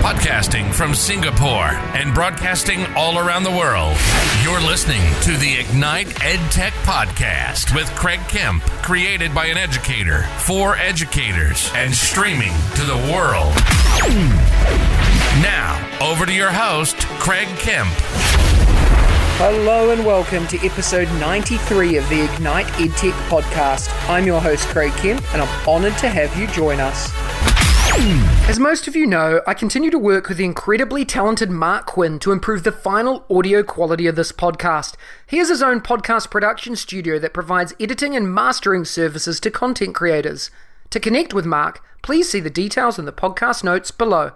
Podcasting from Singapore and broadcasting all around the world. You're listening to the Ignite EdTech Podcast with Craig Kemp, created by an educator for educators and streaming to the world. Now, over to your host, Craig Kemp. Hello and welcome to episode 93 of the Ignite EdTech Podcast. I'm your host, Craig Kemp, and I'm honoured to have you join us. As most of you know, I continue to work with the incredibly talented Mark Quinn to improve the final audio quality of this podcast. He has his own podcast production studio that provides editing and mastering services to content creators. To connect with Mark, please see the details in the podcast notes below.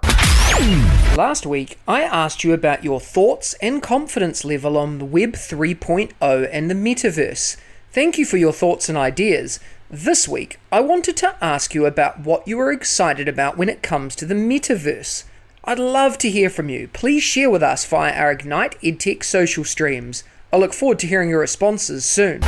Last week, I asked you about your thoughts and confidence level on the Web 3.0 and the Metaverse. Thank you for your thoughts and ideas. This week, I wanted to ask you about what you are excited about when it comes to the Metaverse. I'd love to hear from you. Please share with us via our Ignite EdTech social streams. I look forward to hearing your responses soon.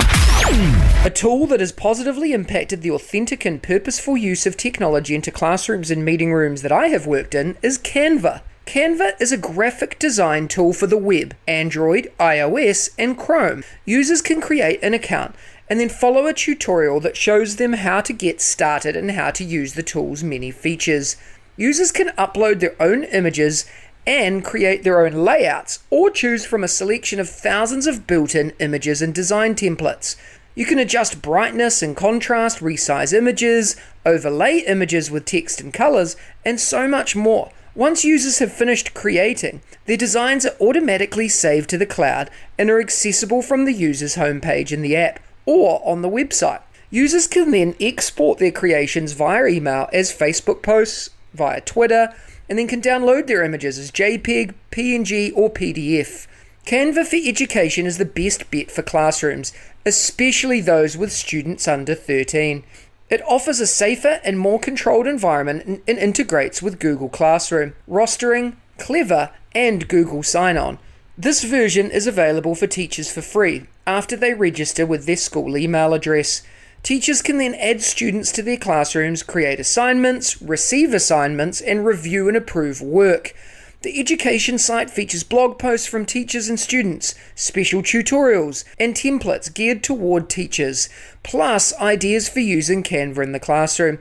A tool that has positively impacted the authentic and purposeful use of technology into classrooms and meeting rooms that I have worked in is Canva. Canva is a graphic design tool for the web, Android, iOS, and Chrome. Users can create an account and then follow a tutorial that shows them how to get started and how to use the tool's many features. Users can upload their own images and create their own layouts, or choose from a selection of thousands of built-in images and design templates. You can adjust brightness and contrast, resize images, overlay images with text and colors, and so much more. Once users have finished creating, their designs are automatically saved to the cloud and are accessible from the user's homepage in the app or on the website. Users can then export their creations via email as Facebook posts, via Twitter, and then can download their images as JPEG, PNG, or PDF. Canva for Education is the best bet for classrooms, especially those with students under 13. It offers a safer and more controlled environment and integrates with Google Classroom, Rostering, Clever, and Google Sign-On. This version is available for teachers for free after they register with their school email address. Teachers can then add students to their classrooms, create assignments, receive assignments, and review and approve work. The education site features blog posts from teachers and students, special tutorials, and templates geared toward teachers, plus ideas for using Canva in the classroom.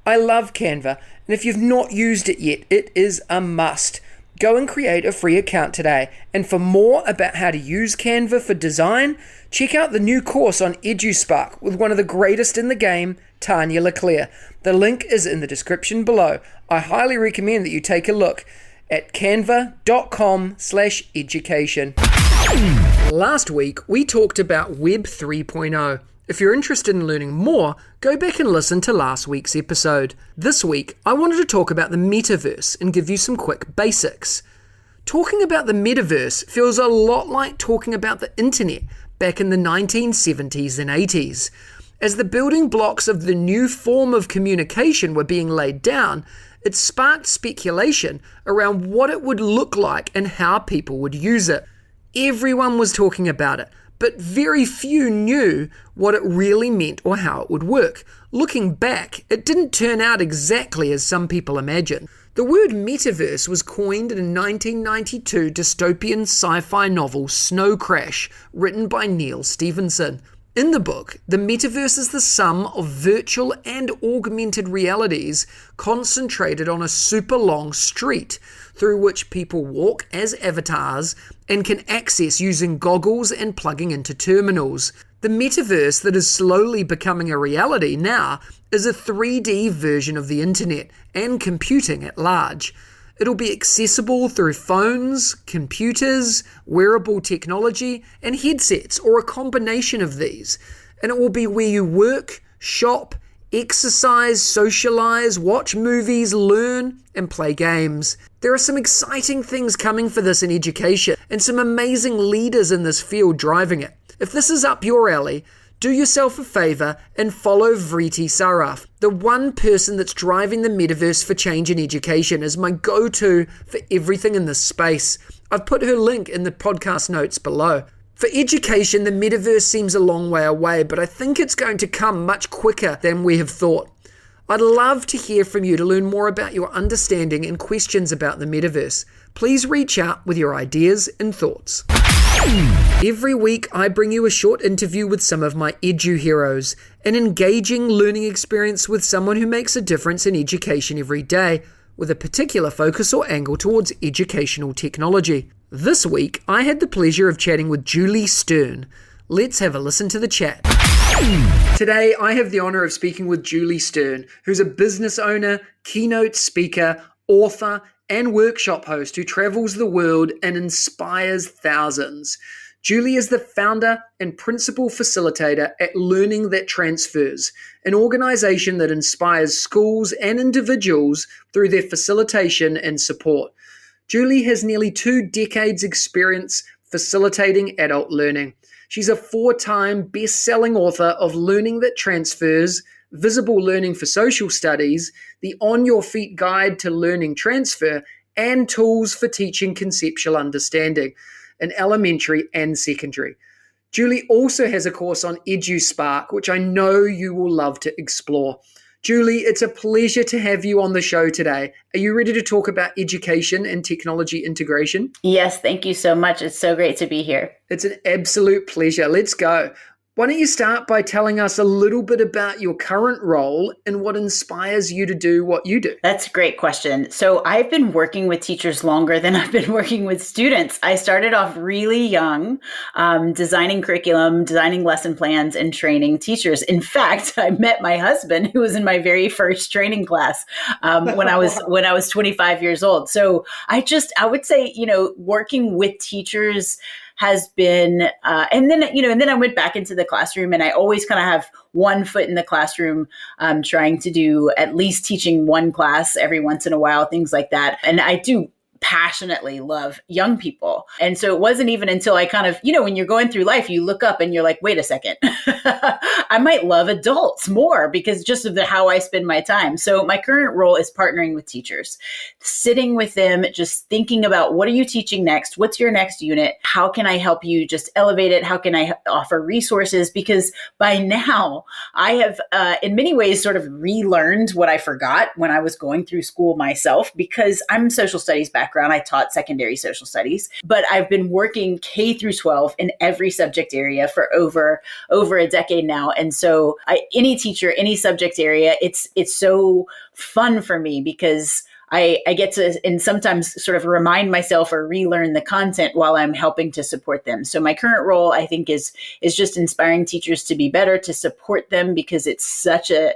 I love Canva, and if you've not used it yet, it is a must. Go and create a free account today. And for more about how to use Canva for design, check out the new course on EduSpark with one of the greatest in the game, Tanya LeClaire. The link is in the description below. I highly recommend that you take a look at canva.com/education. Last week, we talked about Web 3.0. If you're interested in learning more, go back and listen to last week's episode. This week, I wanted to talk about the Metaverse and give you some quick basics. Talking about the Metaverse feels a lot like talking about the internet back in the 1970s and 80s. As the building blocks of the new form of communication were being laid down, it sparked speculation around what it would look like and how people would use it. Everyone was talking about it, but very few knew what it really meant or how it would work. Looking back, it didn't turn out exactly as some people imagined. The word metaverse was coined in a 1992 dystopian sci-fi novel Snow Crash, written by Neil Stephenson. In the book, the metaverse is the sum of virtual and augmented realities concentrated on a super long street through which people walk as avatars and can access using goggles and plugging into terminals. The metaverse that is slowly becoming a reality now is a 3D version of the internet and computing at large. It'll be accessible through phones, computers, wearable technology, and headsets, or a combination of these. And it will be where you work, shop, exercise, socialize, watch movies, learn, and play games. There are some exciting things coming for this in education, and some amazing leaders in this field driving it. If this is up your alley, do yourself a favor and follow Vriti Saraf. The one person that's driving the metaverse for change in education is my go-to for everything in this space. I've put her link in the podcast notes below. For education, the metaverse seems a long way away, but I think it's going to come much quicker than we have thought. I'd love to hear from you to learn more about your understanding and questions about the metaverse. Please reach out with your ideas and thoughts. Every week, I bring you a short interview with some of my edu heroes, an engaging learning experience with someone who makes a difference in education every day, with a particular focus or angle towards educational technology. This week, I had the pleasure of chatting with Julie Stern. Let's have a listen to the chat. Today, I have the honor of speaking with Julie Stern, who's a business owner, keynote speaker, author, and workshop host who travels the world and inspires thousands. Julie is the founder and principal facilitator at Learning That Transfers, an organization that inspires schools and individuals through their facilitation and support. Julie has nearly 2 decades experience facilitating adult learning. She's a 4-time best-selling author of Learning That Transfers, Visible Learning for Social Studies, the On Your Feet Guide to Learning Transfer, and Tools for Teaching Conceptual Understanding in elementary and secondary. Julie also has a course on EduSpark, which I know you will love to explore. Julie, it's a pleasure to have you on the show today. Are you ready to talk about education and technology integration? Yes, thank you so much. It's so great to be here. It's an absolute pleasure. Let's go. Why don't you start by telling us a little bit about your current role and what inspires you to do what you do? That's a great question. So I've been working with teachers longer than I've been working with students. I started off really young, designing curriculum, designing lesson plans, and training teachers. In fact, I met my husband, who was in my very first training class when I was 25 years old. So I would say, working with teachers has been, and then I went back into the classroom, and I always kind of have one foot in the classroom, trying to do at least teaching one class every once in a while, things like that. And I do passionately love young people. And so it wasn't even until I kind of, when you're going through life, you look up and you're like, wait a second, I might love adults more because just of how I spend my time. So my current role is partnering with teachers, sitting with them, just thinking about what are you teaching next? What's your next unit? How can I help you just elevate it? How can I offer resources? Because by now I have, in many ways, sort of relearned what I forgot when I was going through school myself, because I'm social studies background. I taught secondary social studies, but I've been working K through 12 in every subject area for over a decade now. And so any teacher, any subject area, it's so fun for me because I get to, and sometimes sort of remind myself or relearn the content while I'm helping to support them. So my current role, I think, is just inspiring teachers to be better, to support them, because it's such an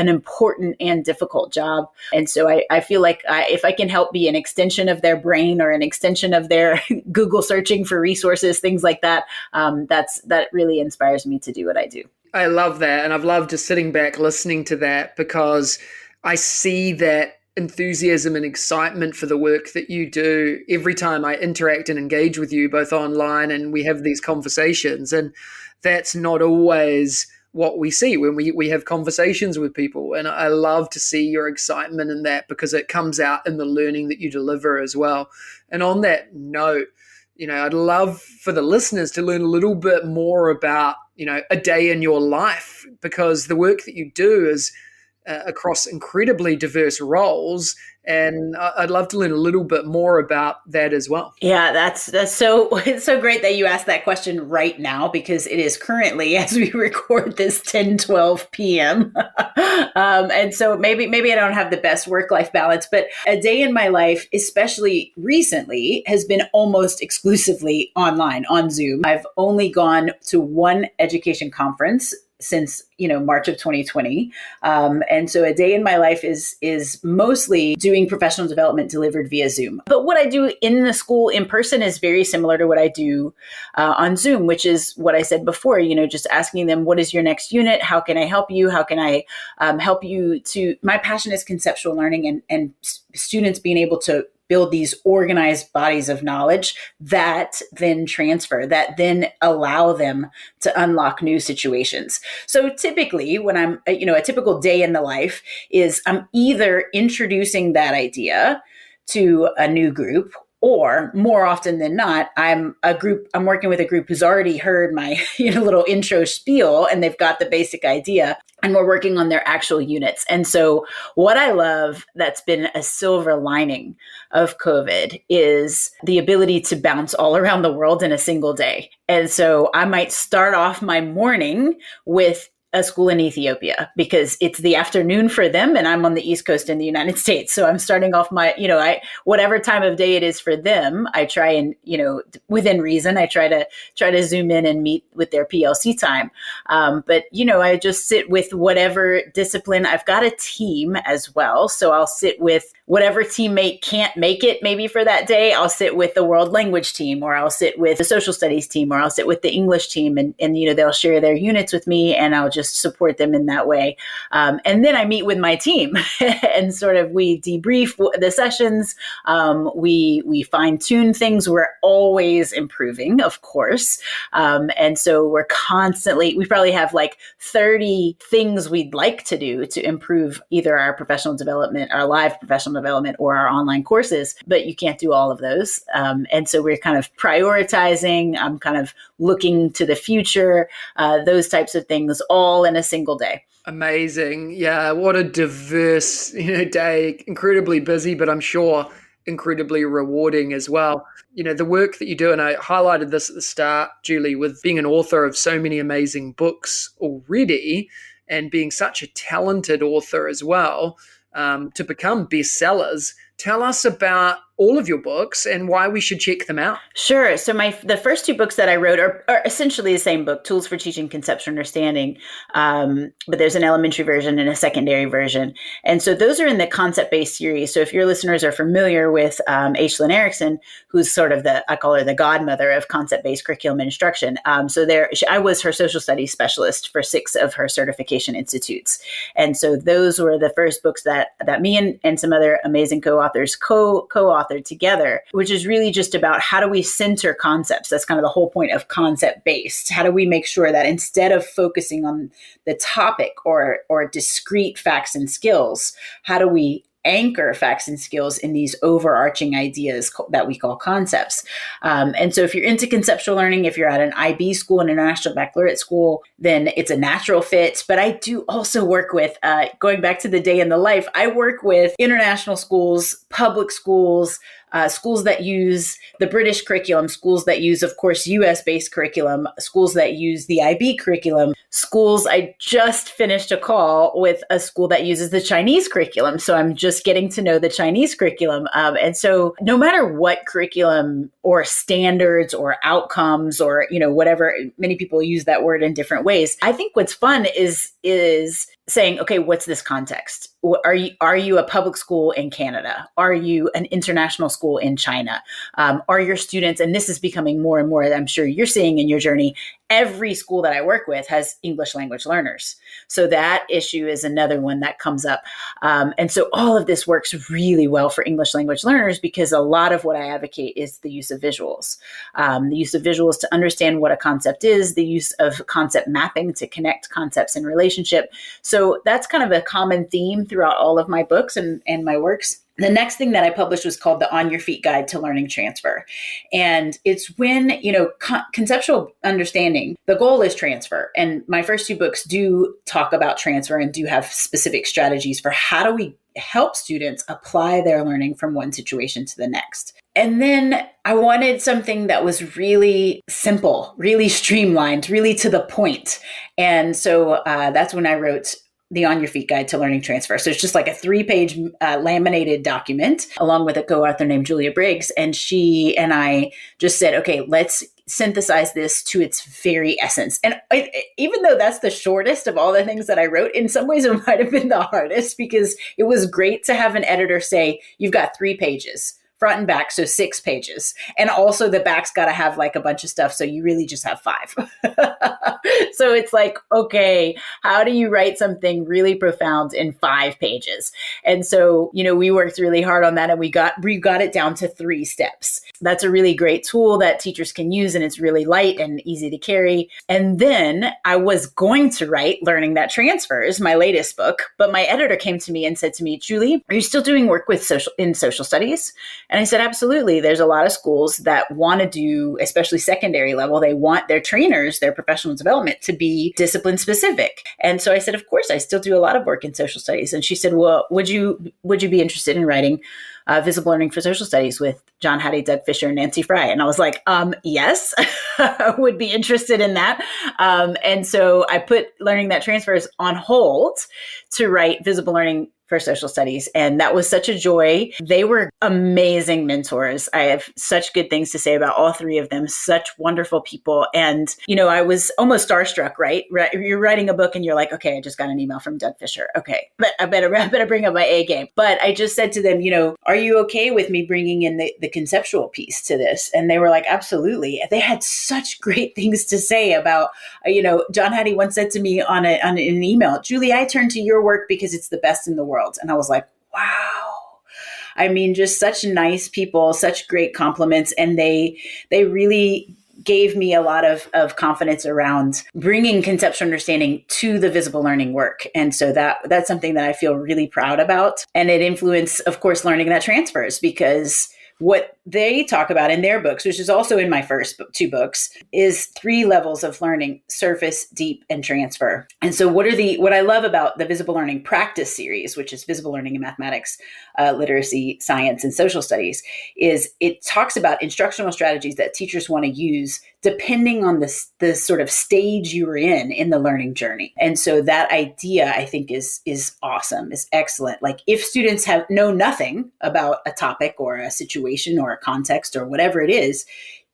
important and difficult job. And so I feel like if I can help be an extension of their brain or an extension of their Google searching for resources, things like that, that really inspires me to do what I do. I love that. And I've loved just sitting back listening to that, because I see that enthusiasm and excitement for the work that you do every time I interact and engage with you, both online and we have these conversations. And that's not always what we see when we have conversations with people. And I love to see your excitement in that, because it comes out in the learning that you deliver as well. And on that note, I'd love for the listeners to learn a little bit more about, a day in your life, because the work that you do is across incredibly diverse roles. And I'd love to learn a little bit more about that as well. Yeah, it's so great that you asked that question right now, because it is currently, as we record this, 10:12 p.m. And so maybe I don't have the best work-life balance, but a day in my life, especially recently, has been almost exclusively online, on Zoom. I've only gone to one education conference since March of 2020, and so a day in my life is mostly doing professional development delivered via Zoom. But what I do in the school in person is very similar to what I do on Zoom, which is what I said before. Just asking them, what is your next unit? How can I help you? How can I help you to? My passion is conceptual learning and students being able to build these organized bodies of knowledge that then transfer, that then allow them to unlock new situations. So typically when I'm, a typical day in the life is I'm either introducing that idea to a new group, Or more often than not, I'm working with a group who's already heard my little intro spiel, and they've got the basic idea, and we're working on their actual units. And so what I love that's been a silver lining of COVID is the ability to bounce all around the world in a single day. And so I might start off my morning with a school in Ethiopia because it's the afternoon for them and I'm on the East Coast in the United States. So I'm starting off my, whatever time of day it is for them, I try and, within reason, I try to zoom in and meet with their PLC time. But I just sit with whatever discipline. I've got a team as well. So I'll sit with whatever teammate can't make it maybe for that day. I'll sit with the world language team, or I'll sit with the social studies team, or I'll sit with the English team, and they'll share their units with me and I'll just support them in that way. And then I meet with my team and sort of we debrief the sessions. We fine tune things. We're always improving, of course. And so we probably have like 30 things we'd like to do to improve either our professional development, our live professional development, or our online courses, but you can't do all of those. And so we're kind of prioritizing. I'm kind of looking to the future, those types of things, all in a single day. Amazing. Yeah. What a diverse, day, incredibly busy, but I'm sure incredibly rewarding as well. The work that you do, and I highlighted this at the start, Julie, with being an author of so many amazing books already and being such a talented author as well, to become bestsellers. Tell us about all of your books and why we should check them out. Sure. So the first two books that I wrote are essentially the same book, Tools for Teaching Conceptual Understanding. But there's an elementary version and a secondary version. And so those are in the concept-based series. So if your listeners are familiar with Aislinn Erickson, who's sort of I call her the godmother of concept-based curriculum instruction. I was her social studies specialist for 6 of her certification institutes. And so those were the first books that me and some other amazing co-authors co-authored together, which is really just about how do we center concepts. That's kind of the whole point of concept-based. How do we make sure that instead of focusing on the topic or discrete facts and skills, how do we anchor facts and skills in these overarching ideas that we call concepts? And so if you're into conceptual learning, if you're at an IB school, an International Baccalaureate school, then it's a natural fit. But I do also work with, going back to the day in the life, I work with international schools, public schools, schools that use the British curriculum, schools that use, of course, US-based curriculum, schools that use the IB curriculum, schools. I just finished a call with a school that uses the Chinese curriculum. So I'm just getting to know the Chinese curriculum. And so no matter what curriculum or standards or outcomes or, whatever, many people use that word in different ways. I think what's fun is saying, okay, what's this context? Are you a public school in Canada? Are you an international school in China? Are your students, and this is becoming more and more, I'm sure you're seeing in your journey, every school that I work with has English language learners. So that issue is another one that comes up. And so all of this works really well for English language learners because a lot of what I advocate is the use of visuals. The use of visuals to understand what a concept is, the use of concept mapping to connect concepts in relationship. So that's kind of a common theme throughout all of my books and my works. The next thing that I published was called the On Your Feet Guide to Learning Transfer. And it's when, conceptual understanding, the goal is transfer. And my first 2 books do talk about transfer and do have specific strategies for how do we help students apply their learning from one situation to the next. And then I wanted something that was really simple, really streamlined, really to the point. And so that's when I wrote the On Your Feet Guide to Learning Transfer. So it's just like a 3-page laminated document along with a co-author named Julia Briggs. And she and I just said, okay, let's synthesize this to its very essence. And even though that's the shortest of all the things that I wrote, in some ways it might have been the hardest because it was great to have an editor say, you've got 3 pages. Front and back, so 6 pages. And also the back's got to have like a bunch of stuff, so you really just have 5. So it's like, okay, how do you write something really profound in 5 pages? And so, we worked really hard on that and we got it down to 3 steps. That's a really great tool that teachers can use and it's really light and easy to carry. And then I was going to write Learning That Transfers, my latest book, but my editor came to me and said to me, Julie, are you still doing work with social studies? And I said, absolutely. There's a lot of schools that want to do, especially secondary level, they want their trainers, their professional development to be discipline specific. And so I said, of course, I still do a lot of work in social studies. And she said, well, would you be interested in writing Visible Learning for Social Studies with John Hattie, Doug Fisher, and Nancy Fry? And I was like, yes, I would be interested in that. And so I put Learning That Transfers on hold to write Visible Learning for Social Studies. And that was such a joy. They were amazing mentors. I have such good things to say about all three of them, such wonderful people. And, I was almost starstruck, right? You're writing a book and you're like, okay, I just got an email from Doug Fisher. Okay, but I better bring up my A game. But I just said to them, are you okay with me bringing in the conceptual piece to this? And they were like, absolutely. They had such great things to say about, John Hattie once said to me on an email, Julie, I turn to your work because it's the best in the world. And I was like, wow. I mean, just such nice people, such great compliments. And they really gave me a lot of confidence around bringing conceptual understanding to the visible learning work. And so that's something that I feel really proud about. And it influenced, of course, Learning That Transfers, because what they talk about in their books, which is also in my first two books, is 3 levels of learning: surface, deep, and transfer. And so what I love about the Visible Learning Practice series, which is Visible Learning in Mathematics, Literacy, Science, and Social Studies, is it talks about instructional strategies that teachers want to use depending on the sort of stage you are in the learning journey. And so that idea, I think, is awesome, is excellent. Like, if students know nothing about a topic or a situation or a context or whatever it is,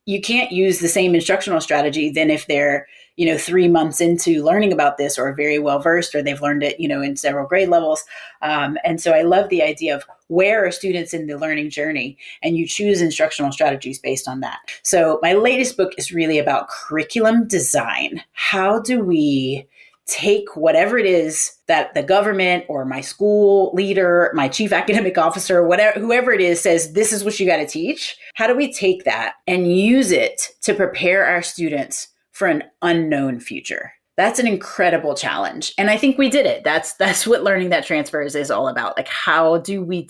you can't use the same instructional strategy than if they're 3 months into learning about this, or very well versed, or they've learned it in several grade levels. And so I love the idea of where are students in the learning journey, and you choose instructional strategies based on that. So my latest book is really about curriculum design. How do we take whatever it is that the government or my school leader, my chief academic officer, whoever it is, says, this is what you got to teach? How do we take that and use it to prepare our students for an unknown future? That's an incredible challenge. And I think we did it. That's what Learning That Transfers is all about. Like, how do we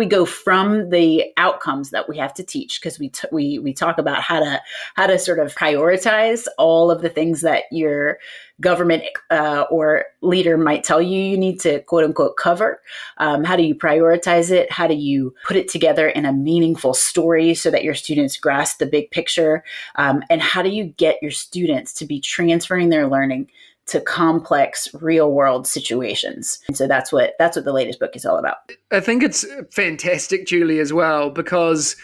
go from the outcomes that we have to teach? Because we talk about how to sort of prioritize all of the things that your government or leader might tell you need to, quote unquote, cover. How do you prioritize it? How do you put it together in a meaningful story so that your students grasp the big picture? And how do you get your students to be transferring their learning to complex real world situations? And so that's what the latest book is all about. I think it's fantastic, Julie, as well, because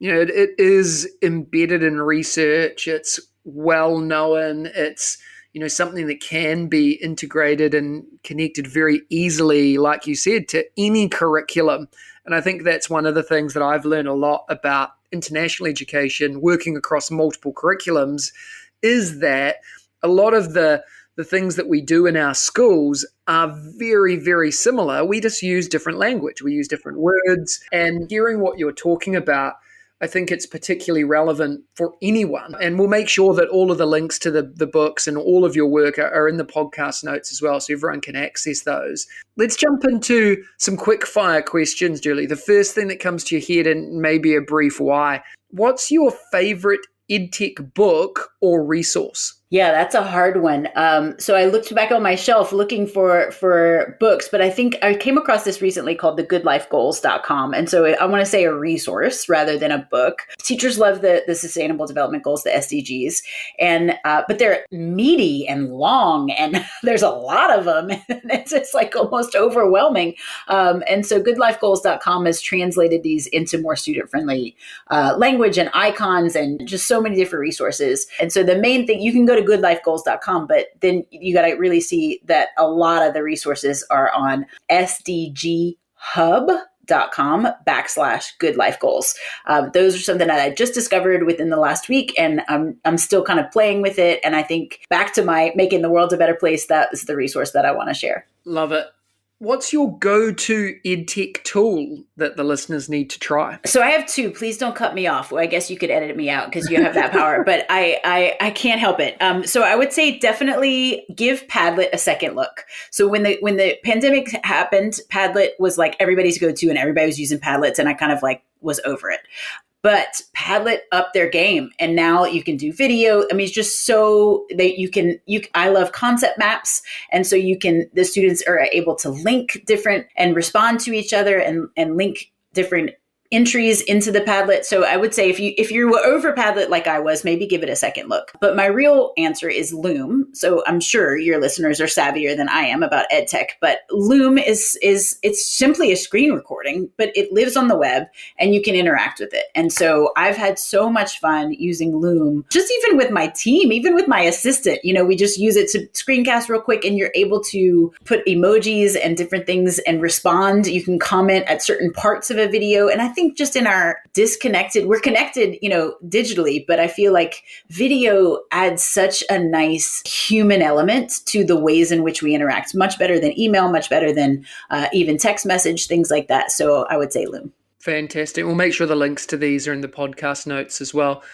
it is embedded in research. It's well known. It's something that can be integrated and connected very easily, like you said, to any curriculum. And I think that's one of the things that I've learned a lot about international education, working across multiple curriculums, is that a lot of the things that we do in our schools are very, very similar. We just use different language. We use different words. And hearing what you're talking about, I think it's particularly relevant for anyone. And we'll make sure that all of the links to the books and all of your work are in the podcast notes as well, so everyone can access those. Let's jump into some quick fire questions, Julie. The first thing that comes to your head, and maybe a brief why. What's your favorite EdTech book or resource? Yeah, that's a hard one. So I looked back on my shelf looking for books, but I think I came across this recently called thegoodlifegoals.com. And so I want to say a resource rather than a book. Teachers love the Sustainable Development Goals, the SDGs, but they're meaty and long, and there's a lot of them. It's just like almost overwhelming. And so goodlifegoals.com has translated these into more student-friendly language and icons and just so many different resources. And so the main thing, you can go to goodlifegoals.com, but then you got to really see that a lot of the resources are on sdghub.com/goodlifegoals. Those are something that I just discovered within the last week, and I'm still kind of playing with it. And I think back to my making the world a better place, that is the resource that I want to share. Love it. What's your go-to EdTech tool that the listeners need to try? So I have two. Please don't cut me off. Well, I guess you could edit me out because you have that power, but I can't help it. So I would say definitely give Padlet a second look. So when the pandemic happened, Padlet was like everybody's go-to and everybody was using Padlets, and I kind of like was over it. But Padlet upped their game, and now you can do video. I mean, it's just so that I love concept maps. And so the students are able to link different and respond to each other and link different entries into the Padlet. So I would say if you were over Padlet like I was, maybe give it a second look. But my real answer is Loom. So I'm sure your listeners are savvier than I am about EdTech, but Loom it's simply a screen recording, but it lives on the web and you can interact with it. And so I've had so much fun using Loom, just even with my team, even with my assistant. We just use it to screencast real quick, and you're able to put emojis and different things and respond. You can comment at certain parts of a video. And I think just in our we're connected, digitally, but I feel like video adds such a nice human element to the ways in which we interact, much better than email, much better than even text message, things like that. So I would say Loom. Fantastic. We'll make sure the links to these are in the podcast notes as well.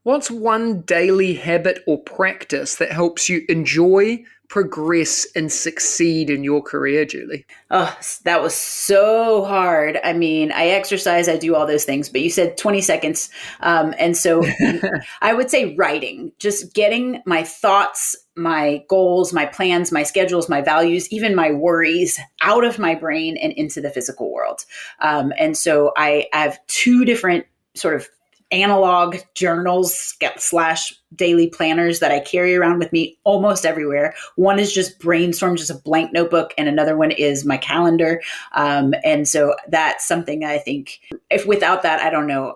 What's one daily habit or practice that helps you enjoy, progress, and succeed in your career, Julie? Oh, that was so hard. I mean, I exercise, I do all those things, but you said 20 seconds. And so I would say writing, just getting my thoughts, my goals, my plans, my schedules, my values, even my worries out of my brain and into the physical world. And so I have two different sort of analog journals / daily planners that I carry around with me almost everywhere. One is just brainstorm, just a blank notebook, and another one is my calendar. And so that's something I think if without that, I don't know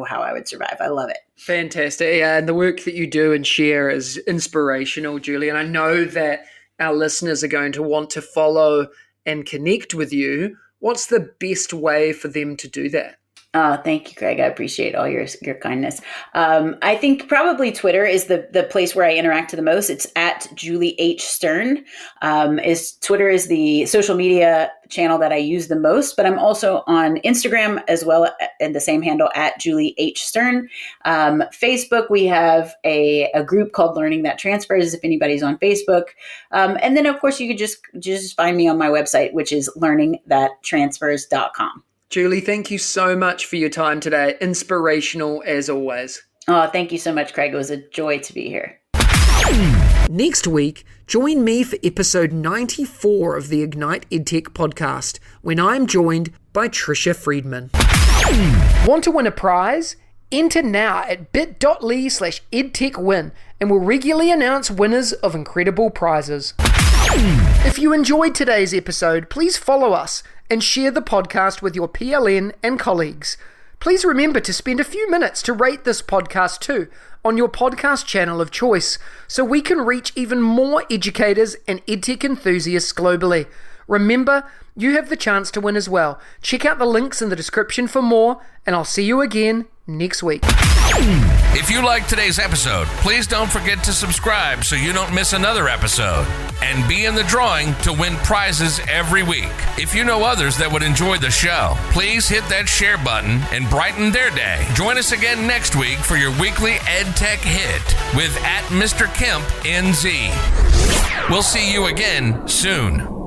how I would survive. I love it. Fantastic. Yeah, and the work that you do and share is inspirational, Julie. And I know that our listeners are going to want to follow and connect with you. What's the best way for them to do that? Oh, thank you, Craig. I appreciate all your kindness. I think probably Twitter is the place where I interact the most. It's at Julie H. Stern. Twitter is the social media channel that I use the most, but I'm also on Instagram as well, and the same handle at Julie H. Stern. Facebook, we have a group called Learning That Transfers, if anybody's on Facebook. And then, of course, you could just find me on my website, which is learningthattransfers.com. Julie, thank you so much for your time today. Inspirational as always. Oh, thank you so much, Craig. It was a joy to be here. Next week, join me for episode 94 of the Ignite EdTech Podcast, when I'm joined by Trisha Friedman. Want to win a prize? Enter now at bit.ly/edtechwin, and we'll regularly announce winners of incredible prizes. If you enjoyed today's episode, please follow us and share the podcast with your PLN and colleagues. Please remember to spend a few minutes to rate this podcast too on your podcast channel of choice, so we can reach even more educators and EdTech enthusiasts globally. Remember, you have the chance to win as well. Check out the links in the description for more, and I'll see you again next week. If you liked today's episode, please don't forget to subscribe so you don't miss another episode, and be in the drawing to win prizes every week. If you know others that would enjoy the show, please hit that share button and brighten their day. Join us again next week for your weekly EdTech hit with @Mr. Kemp NZ. We'll see you again soon.